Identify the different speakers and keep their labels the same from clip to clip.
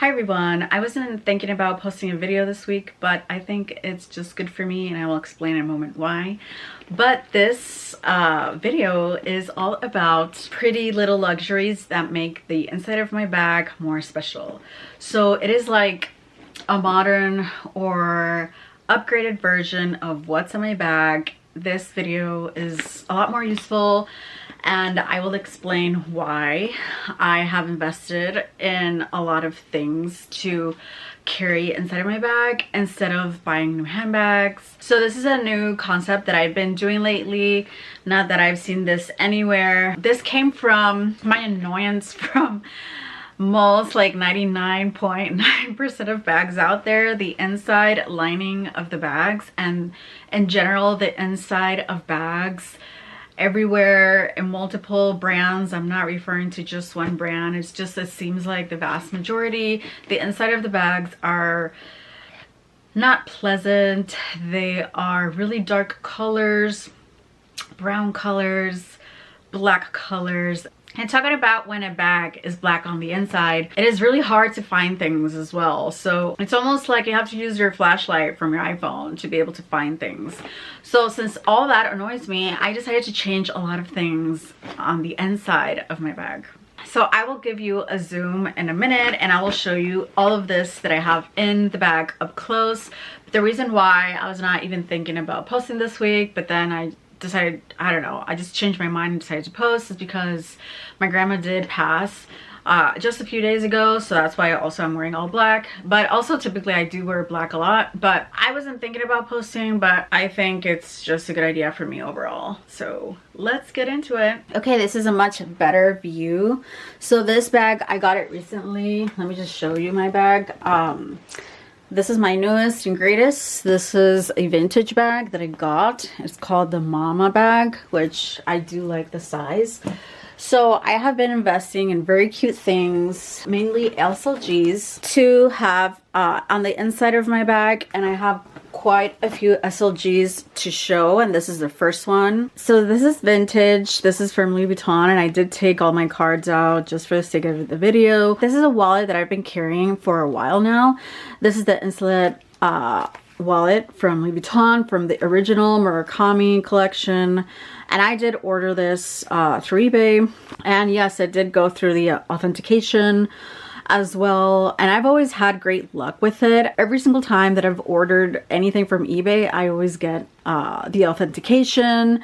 Speaker 1: Hi everyone, I wasn't thinking about posting a video this week, but I think it's just good for me and I will explain in a moment why. But this video is all about pretty little luxuries that make the inside of my bag more special. So it is like a modern or upgraded version of what's in my bag. This video is a lot more useful and I will explain why I have invested in a lot of things to carry inside of my bag instead of buying new handbags. So this is a new concept that I've been doing lately, not that I've seen this anywhere. This came from my annoyance from most like 99.9% of bags out there. The inside lining of the bags and in general the inside of bags everywhere in multiple brands. I'm not referring to just one brand. It's just, it seems like the vast majority, the inside of the bags are not pleasant. They are really dark colors, brown colors, black colors. And talking about when a bag is black on the inside, it is really hard to find things as well. So it's almost like you have to use your flashlight from your iPhone to be able to find things. So since all that annoys me, I decided to change a lot of things on the inside of my bag. So I will give you a zoom in a minute and I will show you all of this that I have in the bag up close. But the reason why I was not even thinking about posting this week, but then I decided, I don't know, I just changed my mind and decided to post, is because my grandma did pass just a few days ago, so that's why also I'm wearing all black. But also typically I do wear black a lot, but I wasn't thinking about posting, but I think it's just a good idea for me overall. So let's get into it. Okay, this is a much better view. So this bag, I got it recently. Let me just show you my bag. This is my newest and greatest. This is a vintage bag that I got. It's called the Mama bag, which I do like the size. So I have been investing in very cute things, mainly SLGs, to have on the inside of my bag, and I have quite a few SLGs to show, and this is the first one. So this is vintage. This is from Louis Vuitton, and I did take all my cards out just for the sake of the video. This is a wallet that I've been carrying for a while now. This is the Insulet wallet from Louis Vuitton, from the original Murakami collection, and I did order this through eBay, and yes, it did go through the authentication as well, and I've always had great luck with it. Every single time that I've ordered anything from eBay, I always get the authentication,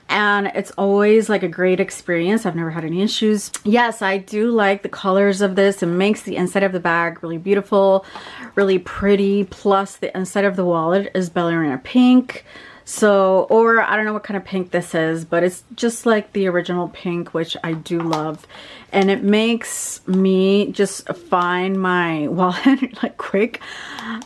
Speaker 1: and it's always like a great experience. I've never had any issues. Yes, I do like the colors of this. It makes the inside of the bag really beautiful, really pretty, plus the inside of the wallet is ballerina pink. So, or I don't know what kind of pink this is, but it's just like the original pink, which I do love. And it makes me just find my wallet like quick,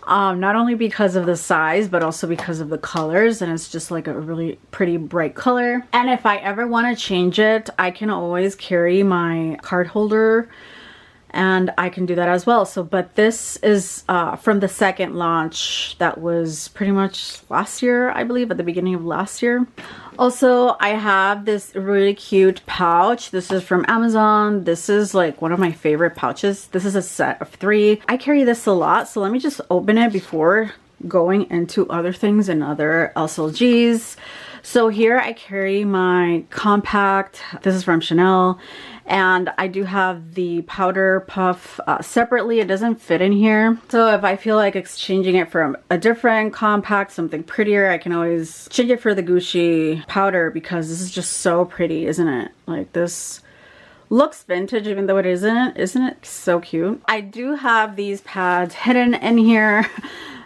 Speaker 1: not only because of the size, but also because of the colors. And it's just like a really pretty bright color. And if I ever want to change it, I can always carry my card holder, and I can do that as well. So, but this is from the second launch that was pretty much last year, I believe, at the beginning of last year. Also, I have this really cute pouch. This is from Amazon. This is like one of my favorite pouches. This is a set of 3. I carry this a lot, so let me just open it before going into other things and other SLGs. So here I carry my compact. This is from Chanel, and I do have the powder puff separately. It doesn't fit in here, so if I feel like exchanging it for a different compact, something prettier, I can always change it for the Gucci powder, because this is just so pretty, isn't it? Like, this looks vintage even though it isn't. Isn't it so cute? I do have these pads hidden in here.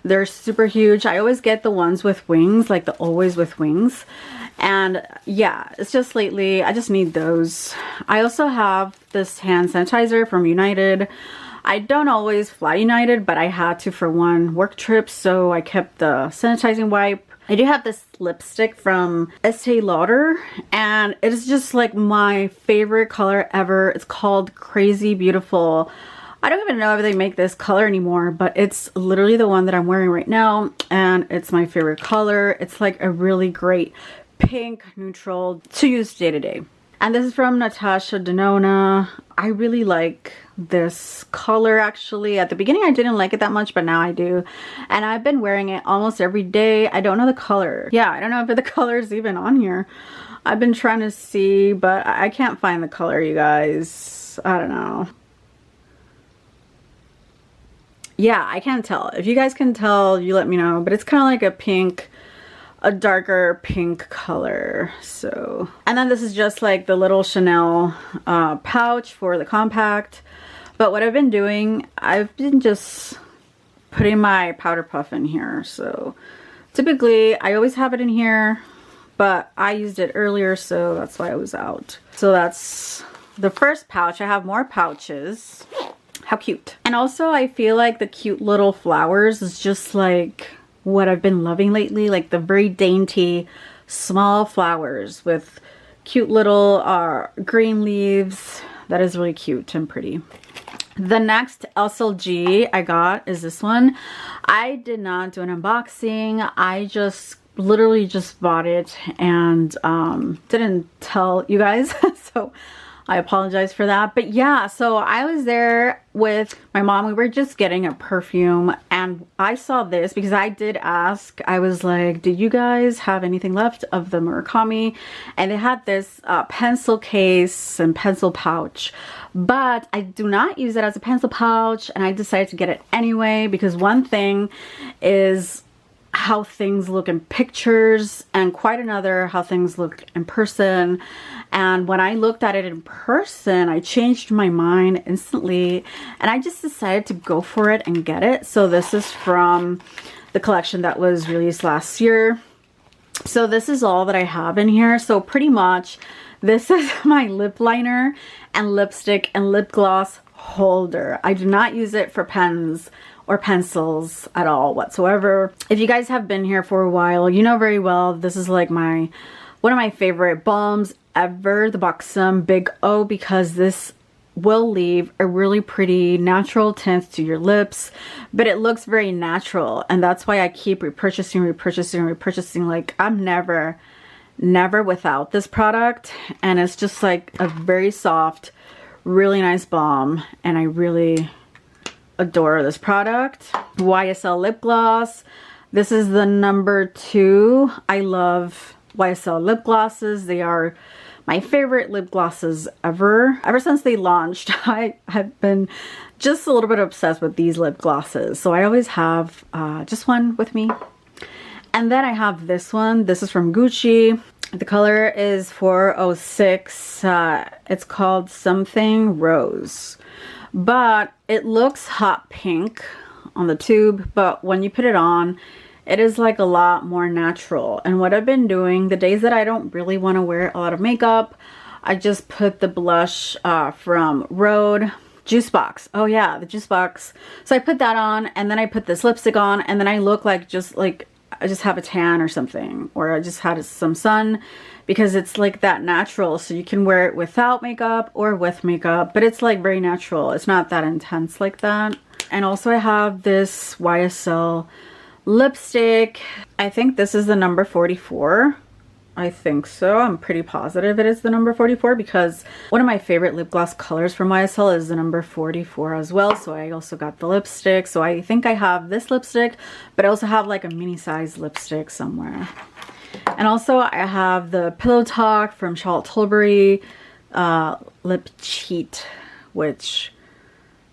Speaker 1: They're super huge. I always get the ones with wings, like the always with wings. And yeah, it's just lately, I just need those. I also have this hand sanitizer from United. I don't always fly United, but I had to for one work trip, so I kept the sanitizing wipe. I do have this lipstick from Estee Lauder, and it is just like my favorite color ever. It's called Crazy Beautiful. I don't even know if they make this color anymore, but it's literally the one that I'm wearing right now, and it's my favorite color. It's like a really great pink neutral to use day to day. And this is from Natasha Denona. I really like this color. Actually, at the beginning I didn't like it that much, but now I do, and I've been wearing it almost every day. I don't know the color. Yeah, I don't know if the color is even on here. I've been trying to see, but I can't find the color, you guys. I don't know. Yeah, I can't tell. If you guys can tell, you let me know. But it's kind of like a pink, a darker pink color. So, and then this is just like the little Chanel pouch for the compact. But what I've been doing, I've been just putting my powder puff in here. So typically I always have it in here, but I used it earlier, so that's why it was out. So that's the first pouch. I have more pouches. How cute. And also I feel like the cute little flowers is just like what I've been loving lately, like the very dainty small flowers with cute little green leaves. That is really cute and pretty. The next SLG I got is this one. I did not do an unboxing. I just literally just bought it and didn't tell you guys. So I apologize for that. But yeah, so I was there with my mom. We were just getting a perfume and I saw this because I did ask. I was like, did you guys have anything left of the murakami? And they had this pencil case and pencil pouch. But I do not use it as a pencil pouch, and I decided to get it anyway because one thing is how things look in pictures and quite another how things look in person. And when I looked at it in person, I changed my mind instantly and I just decided to go for it and get it. So this is from the collection that was released last year. So this is all that I have in here. So pretty much this is my lip liner and lipstick and lip gloss holder. I do not use it for pens or pencils at all whatsoever. If you guys have been here for a while, you know very well this is like one of my favorite balms ever, the Buxom Big O, because this will leave a really pretty natural tint to your lips, but it looks very natural, and that's why I keep repurchasing. Like I'm never without this product, and it's just like a very soft, really nice balm, and I really adore this product. YSL lip gloss. This is the number 2. I love YSL lip glosses. They are my favorite lip glosses ever. Ever since they launched, I have been just a little bit obsessed with these lip glosses. So I always have just one with me. And then I have this one. This is from Gucci. The color is 406. It's called Something Rose. But it looks hot pink on the tube, but when you put it on, it is like a lot more natural. And what I've been doing, the days that I don't really want to wear a lot of makeup, I just put the blush from Rhode Juice Box. Oh yeah, the Juice Box. So I put that on, and then I put this lipstick on, and then I look like I just have a tan or something, or I just had some sun, because it's like that natural. So you can wear it without makeup or with makeup, but it's like very natural. It's not that intense like that. And also I have this YSL lipstick. I think this is the number 44. I think so. I'm pretty positive it is the number 44 because one of my favorite lip gloss colors from YSL is the number 44 as well. So I also got the lipstick. So I think I have this lipstick, but I also have like a mini size lipstick somewhere. And also I have the Pillow Talk from Charlotte Tilbury lip cheat, which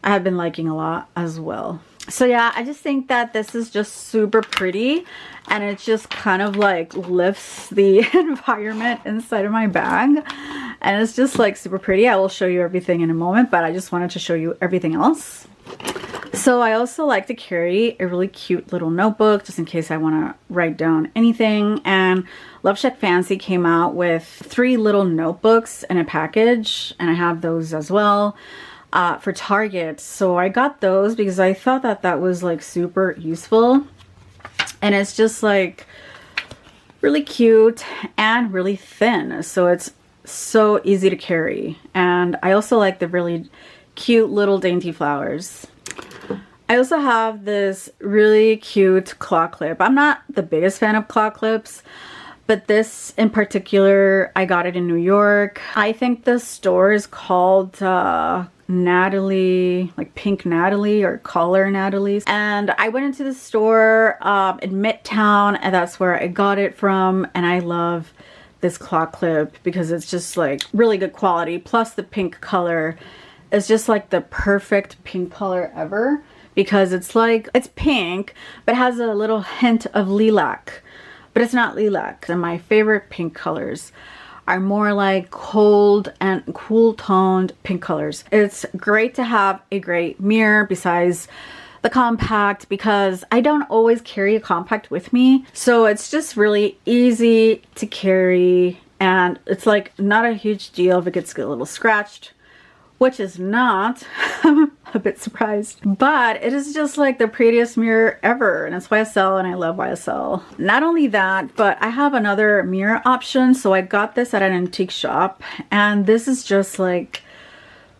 Speaker 1: I have been liking a lot as well. So yeah, I just think that this is just super pretty, and it just kind of like lifts the environment inside of my bag, and it's just like super pretty. I will show you everything in a moment, but I just wanted to show you everything else. So I also like to carry a really cute little notebook just in case I want to write down anything, and Love Shack Fancy came out with 3 little notebooks in a package, and I have those as well. For Target. So I got those because I thought that that was like super useful, and it's just like really cute and really thin, so it's so easy to carry. And I also like the really cute little dainty flowers. I also have this really cute claw clip. I'm not the biggest fan of claw clips, but this in particular, I got it in New York. I think the store is called Natalie, like pink Natalie or color Natalie. And I went into the store in Midtown, and that's where I got it from. And I love this claw clip because it's just like really good quality. Plus the pink color is just like the perfect pink color ever, because it's like, it's pink, but has a little hint of lilac, but it's not lilac. And my favorite pink colors are more like cold and cool toned pink colors. It's great to have a great mirror besides the compact, because I don't always carry a compact with me. So it's just really easy to carry, and it's like not a huge deal if it gets a little scratched, which is not. I'm a bit surprised, but it is just like the prettiest mirror ever, and it's YSL, and I love YSL. Not only that, but I have another mirror option. So I got this at an antique shop, and this is just like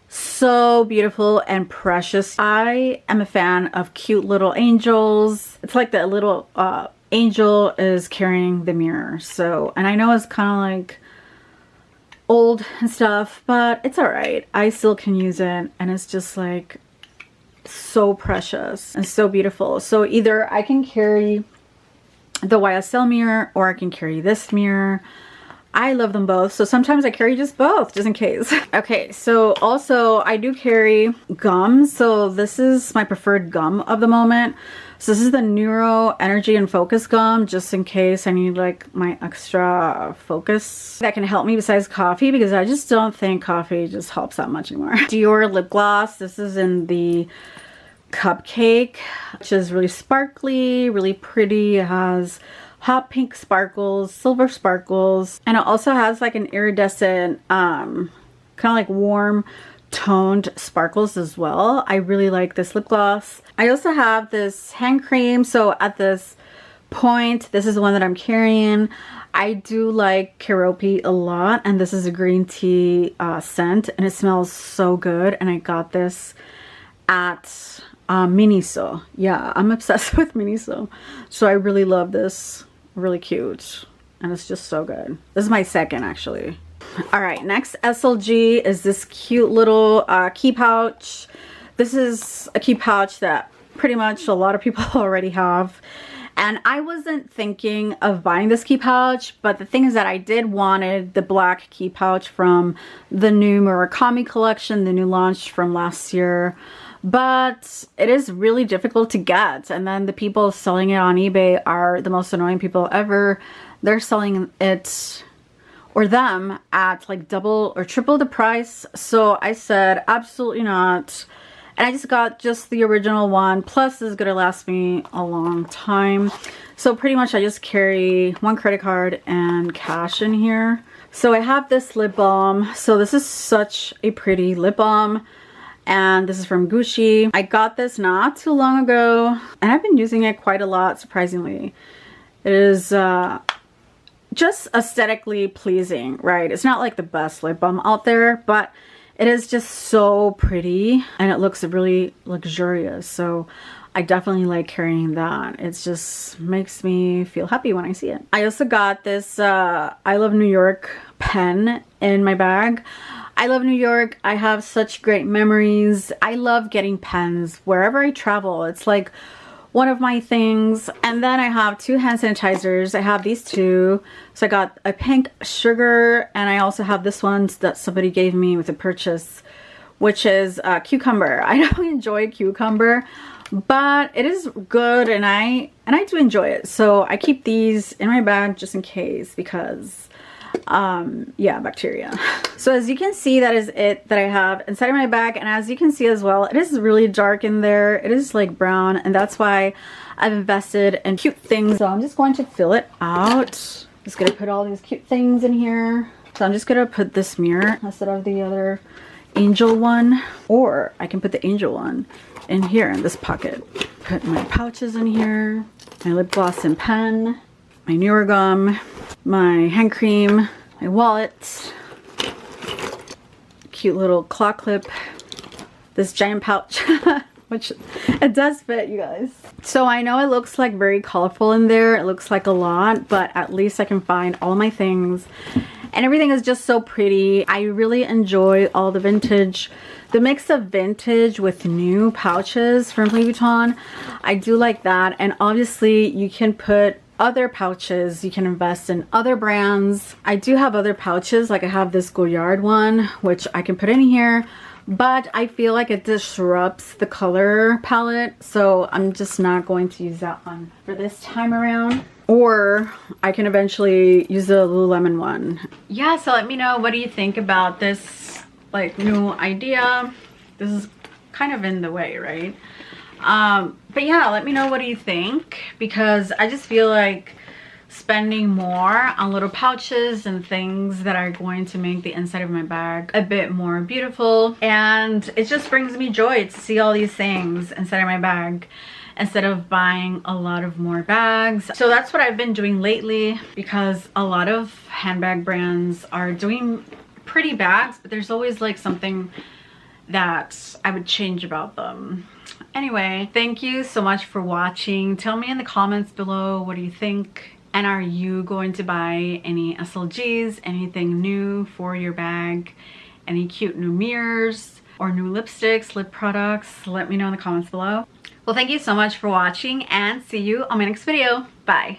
Speaker 1: so beautiful and precious. I am a fan of cute little angels. It's like the little angel is carrying the mirror. So, and I know it's kind of like old and stuff, but it's all right. I still can use it, and it's just like so precious and so beautiful. So either I can carry the YSL mirror or I can carry this mirror. I love them both, so sometimes I carry just both, just in case. Okay, so also I do carry gum. So this is my preferred gum of the moment. So this is the Neuro Energy and Focus gum, just in case I need like my extra focus that can help me besides coffee, because I just don't think coffee just helps that much anymore. Dior lip gloss. This is in the Cupcake, which is really sparkly, really pretty. It has hot pink sparkles, silver sparkles, and it also has like an iridescent, kind of like warm toned sparkles as well. I really like this lip gloss. I also have this hand cream. So at this point, this is the one that I'm carrying. I do like Keropi a lot, and this is a green tea scent, and it smells so good. And I got this at Miniso. Yeah, I'm obsessed with Miniso. So I really love this. Really cute, and it's just so good. This is my second, actually. All right, next SLG is this cute little key pouch. This is a key pouch that pretty much a lot of people already have, and I wasn't thinking of buying this key pouch, but the thing is that I did wanted the black key pouch from the new Murakami collection, the new launch from last year. But it is really difficult to get, and then the people selling it on eBay are the most annoying people ever. They're selling it, or them, at like double or triple the price. So I said absolutely not, and I just got just the original one. Plus this is gonna last me a long time, so pretty much I just carry one credit card and cash in here. So I have this lip balm. So this is such a pretty lip balm, and this is from Gucci. I got this not too long ago, and I've been using it quite a lot, surprisingly. It is just aesthetically pleasing, right? It's not like the best lip balm out there, but it is just so pretty, and it looks really luxurious. So I definitely like carrying that. It just makes me feel happy when I see it. I also got this I Love New York pen in my bag. I love New York. I have such great memories. I love getting pens wherever I travel. It's like one of my things. And then I have two hand sanitizers. I have these two. So I got a pink sugar, and I also have this one that somebody gave me with a purchase, which is cucumber. I don't enjoy cucumber, but it is good, and I do enjoy it. So I keep these in my bag just in case, because yeah, bacteria. So as you can see, that is it that I have inside of my bag. And as you can see as well, it is really dark in there. It is like brown, and that's why I've invested in cute things. So I'm just going to fill it out. Just gonna put all these cute things in here. So I'm just gonna put this mirror instead of the other angel one, or I can put the angel one in here in this pocket. Put my pouches in here, my lip gloss and pen, my Neuro gum, my hand cream, my wallet, cute little claw clip, this giant pouch, which it does fit, you guys. So I know it looks like very colorful in there. It looks like a lot, but at least I can find all my things. and everything is just so pretty. I really enjoy all the vintage, the mix of vintage with new pouches from Louis Vuitton. I do like that. And obviously you can put other pouches, you can invest in other brands. I do have other pouches, like I have this Goyard one which I can put in here, but I feel like it disrupts the color palette, so I'm just not going to use that one for this time around. Or I can eventually use the Lululemon one. Yeah, so let me know, what do you think about this like new idea? This is kind of in the way, right? But yeah, let me know, what do you think? Because I just feel like spending more on little pouches and things that are going to make the inside of my bag a bit more beautiful, and it just brings me joy to see all these things inside of my bag instead of buying a lot of more bags. So that's what I've been doing lately, because a lot of handbag brands are doing pretty bags, but there's always like something that I would change about them. Anyway, thank you so much for watching. Tell me in the comments below, what do you think? And are you going to buy any SLGs, anything new for your bag? Any cute new mirrors or new lipsticks, lip products? Let me know in the comments below. Well, thank you so much for watching, and see you on my next video. Bye.